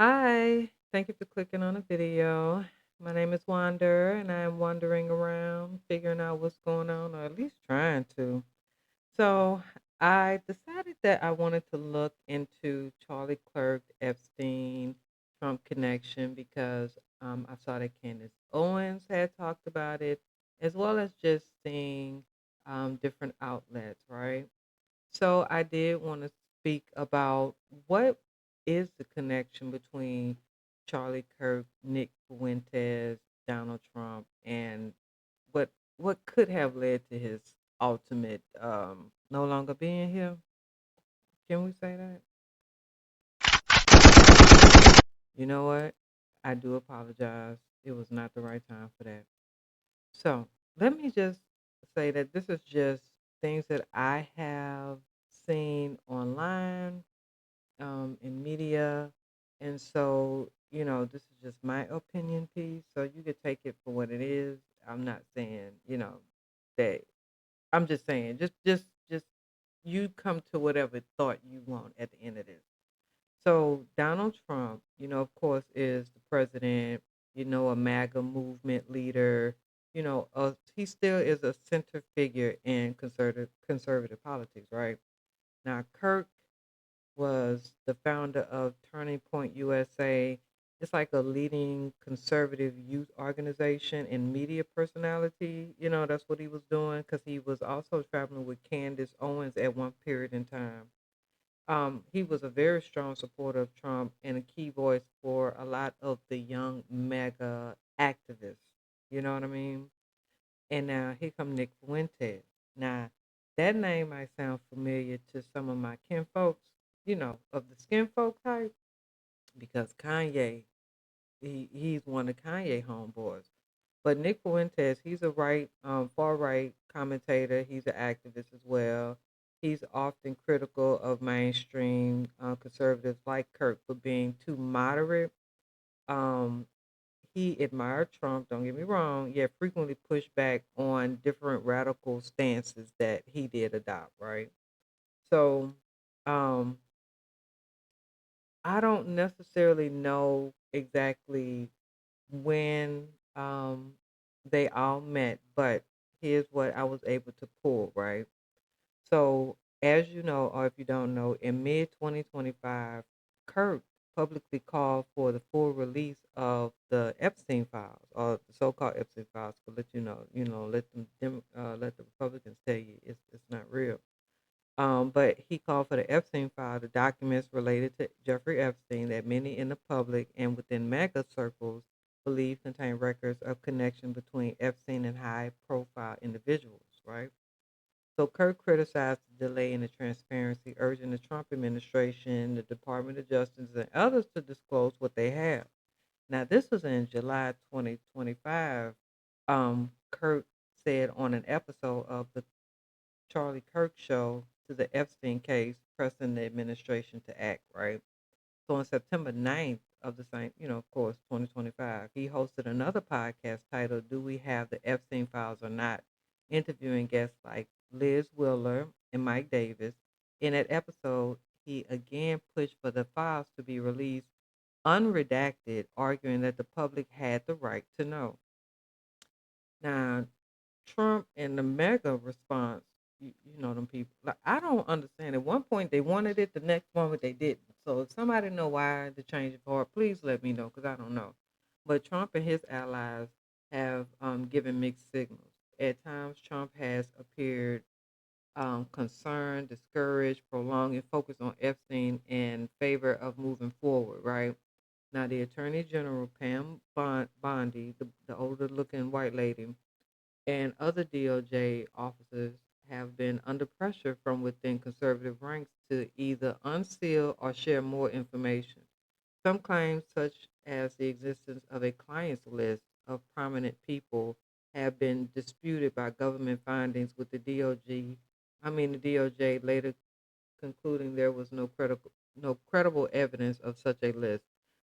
Hi, thank you for clicking on the video. My name is Wander, and I'm wandering around figuring out what's going on, or at least trying to. So, I decided that I wanted to look into Charlie Clerk, Epstein, Trump connection because I saw that Candace Owens had talked about it, as well as just seeing different outlets, right? So I did want to speak about what is the connection between Charlie Kirk, Nick Fuentes, Donald Trump, and what could have led to his ultimate no longer being here. Can we say that? You know what? I do apologize. It was not the right time for that. So let me just say that this is just things that I have seen online in media. And so, this is just my opinion piece. So you could take it for what it is. I'm not saying, that I'm just saying, just you come to whatever thought you want at the end of this. So Donald Trump, of course, is the president, a MAGA movement leader, he still is a center figure in conservative politics, right? Now, Kirk was the founder of Turning Point USA. It's like a leading conservative youth organization and media personality. That's what he was doing because he was also traveling with Candace Owens at one period in time. He was a very strong supporter of Trump and a key voice for a lot of the young MAGA activists. You know what I mean? And now here come Nick Fuentes. Now, that name might sound familiar to some of my kinfolks, of the skin folk type, because Kanye, he's one of Kanye homeboys. But Nick Fuentes, he's a far right commentator. He's an activist as well. He's often critical of mainstream conservatives like Kirk for being too moderate. Um, he admired Trump, don't get me wrong, yet frequently pushed back on different radical stances that he did adopt, right? So um, I don't necessarily know exactly when they all met, but here's what I was able to pull, right? So, as you know, or if you don't know, in mid 2025, Kirk publicly called for the full release of the Epstein files, or the so-called Epstein files, to let let the Republicans tell you it's not real. But he called for the Epstein file, the documents related to Jeffrey Epstein that many in the public and within mega circles believe contain records of connection between Epstein and high-profile individuals, right? So Kirk criticized the delay in the transparency, urging the Trump administration, the Department of Justice, and others to disclose what they have. Now, this was in July 2025. Kirk said on an episode of the Charlie Kirk show to the Epstein case, pressing the administration to act, right? So on September 9th of the same, of course, 2025, he hosted another podcast titled Do We Have the Epstein Files or Not? Interviewing guests like Liz Wheeler and Mike Davis. In that episode, he again pushed for the files to be released unredacted, arguing that the public had the right to know. Now, Trump and the mega response, you know them people. Like I don't understand. At one point they wanted it, the next moment they didn't. So if somebody know why the change of heart, please let me know because I don't know. But Trump and his allies have given mixed signals. At times, Trump has appeared concerned, discouraged, prolonged, and focused on Epstein in favor of moving forward. Right now, the Attorney General Pam Bondi, the older-looking white lady, and other DOJ officers have been under pressure from within conservative ranks to either unseal or share more information. Some claims, such as the existence of a clients list of prominent people, have been disputed by government findings with the DOJ. The DOJ later concluding there was no credible evidence of such a list.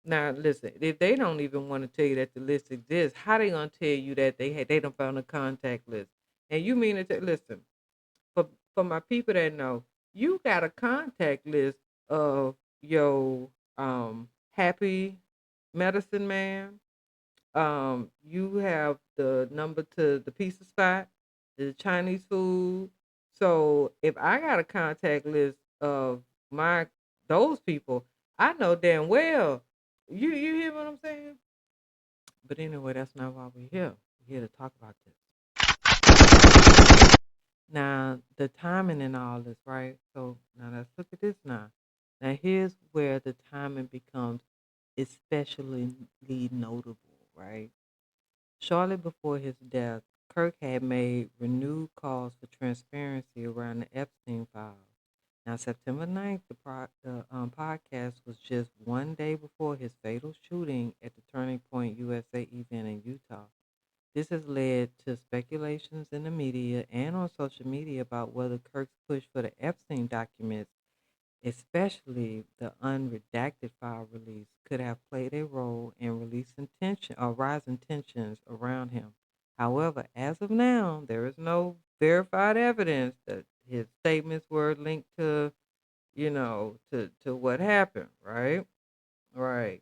Now, listen, if they don't even want to tell you that the list exists, how they gonna tell you that they don't found a contact list? And you mean to listen for my people that know, you got a contact list of your Happy Medicine Man. You have the number to the pizza spot, the Chinese food. So if I got a contact list of my those people, I know damn well. You hear what I'm saying? But anyway, that's not why we're here. We're here to talk about this. Now, the timing in all this, right? So now let's look at this now. Now here's where the timing becomes especially notable, right? Shortly before his death, Kirk had made renewed calls for transparency around the Epstein files. Now, September 9th, the podcast was just one day before his fatal shooting at the Turning Point USA event in Utah. This has led to speculations in the media and on social media about whether Kirk's push for the Epstein documents, especially the unredacted file release, could have played a role in releasing tension or rising tensions around him. However, as of now, there is no verified evidence that his statements were linked to, to what happened, right? Right.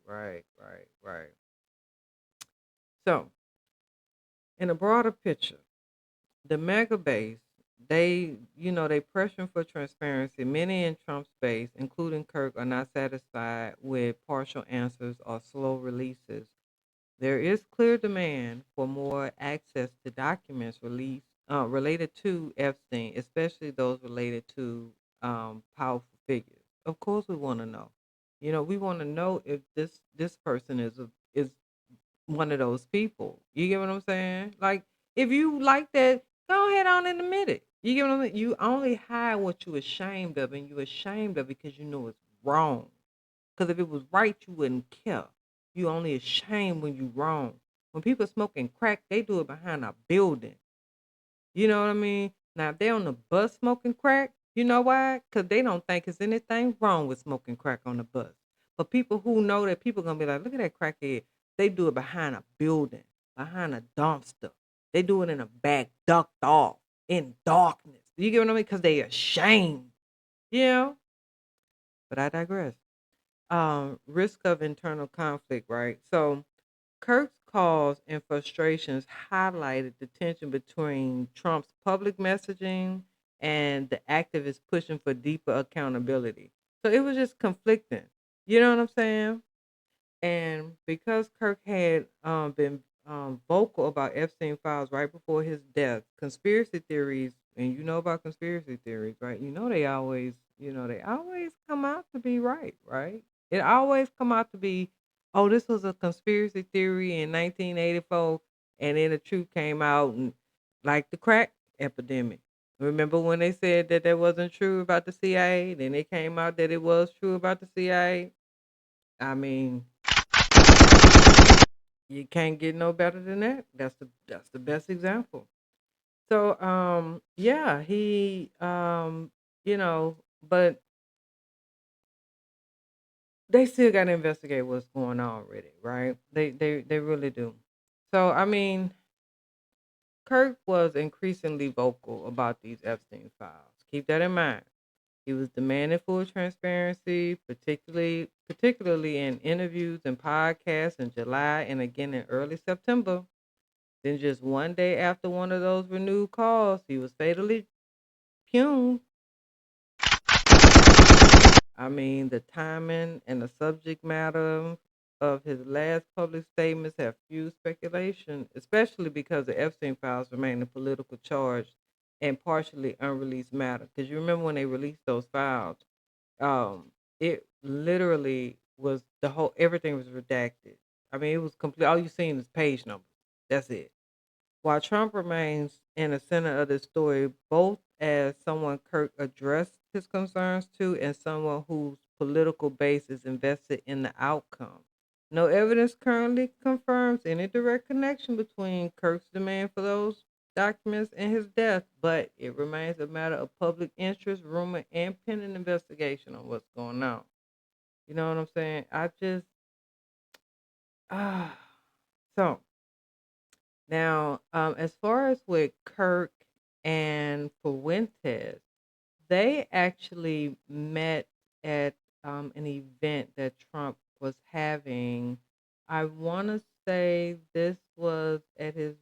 So, in a broader picture, the mega base, they pressure for transparency. Many in Trump's base, including Kirk, are not satisfied with partial answers or slow releases. There is clear demand for more access to documents related to Epstein, especially those related to powerful figures. Of course, we want to know. We want to know if this person is one of those people. You get what I'm saying? Like, if you like that, go ahead on and admit it. You get what I'm saying? You only hide what you're ashamed of, and you're ashamed of because you know it's wrong. Because if it was right, you wouldn't care. You only ashamed when you wrong. When people smoking crack, they do it behind a building. You know what I mean? Now, if they're on the bus smoking crack, you know why? Because they don't think there's anything wrong with smoking crack on the bus. But people who know that people going to be like, look at that crackhead. They do it behind a building, behind a dumpster. They do it in a back, ducked off, in darkness. You get what I mean? Because they ashamed. You know? But I digress. Risk of internal conflict, right? So Kirk's calls and frustrations highlighted the tension between Trump's public messaging and the activists pushing for deeper accountability. So it was just conflicting. You know what I'm saying? And because Kirk had been vocal about Epstein files right before his death, conspiracy theories, and you know about conspiracy theories, right? They always come out to be right, right? It always come out to be, oh, this was a conspiracy theory in 1984, and then the truth came out, and like the crack epidemic. Remember when they said that wasn't true about the CIA? Then it came out that it was true about the CIA. I mean, you can't get no better than that. That's the best example. So yeah, you know, but they still got to investigate what's going on with it, right? They really do. So I mean, Kirk was increasingly vocal about these Epstein files. Keep that in mind. He was demanding full transparency, particularly in interviews and podcasts in July and again in early September. Then just one day after one of those renewed calls, he was fatally pugned. I mean, the timing and the subject matter of his last public statements have few speculation, especially because the Epstein files remain a political charge and partially unreleased matter. Because you remember when they released those files, it literally was everything was redacted. I mean, it was complete. All you seen is page numbers. That's it. While Trump remains in the center of the story, both as someone Kirk addressed his concerns to and someone whose political base is invested in the outcome. No evidence currently confirms any direct connection between Kirk's demand for those documents and his death, but it remains a matter of public interest, rumor, and pending investigation on what's going on. You know what I'm saying? Ah, so now, as far as with Kirk and Fuentes, they actually met at an event that Trump was having. I want to say this was at his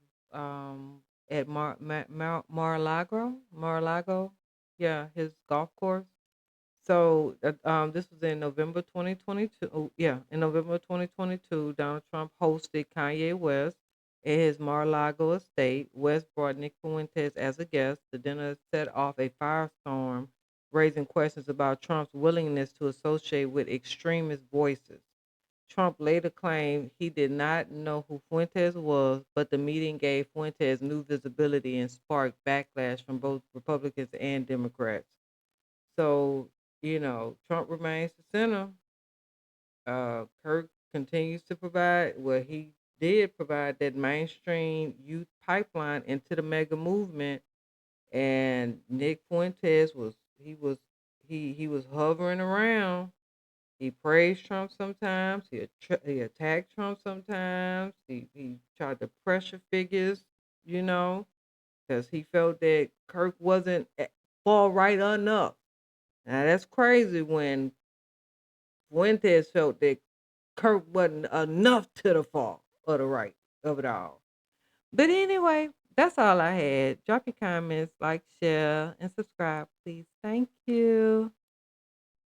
at Mar-a-Lago, yeah, his golf course. So this was in November 2022. Oh, yeah, in November 2022, Donald Trump hosted Kanye West at his Mar-a-Lago estate. West brought Nick Fuentes as a guest. The dinner set off a firestorm, raising questions about Trump's willingness to associate with extremist voices. Trump later claimed he did not know who Fuentes was, but the meeting gave Fuentes new visibility and sparked backlash from both Republicans and Democrats. So, Trump remains the center. Kirk continues to provide, well, he did provide that mainstream youth pipeline into the mega movement. And Nick Fuentes he was hovering around. He praised Trump sometimes. He attacked Trump sometimes. He tried to pressure figures, you know, because he felt that Kirk wasn't far right enough. Now that's crazy when Fuentes felt that Kirk wasn't enough to the far of the right of it all. But anyway, that's all I had. Drop your comments, like, share, and subscribe, please. Thank you.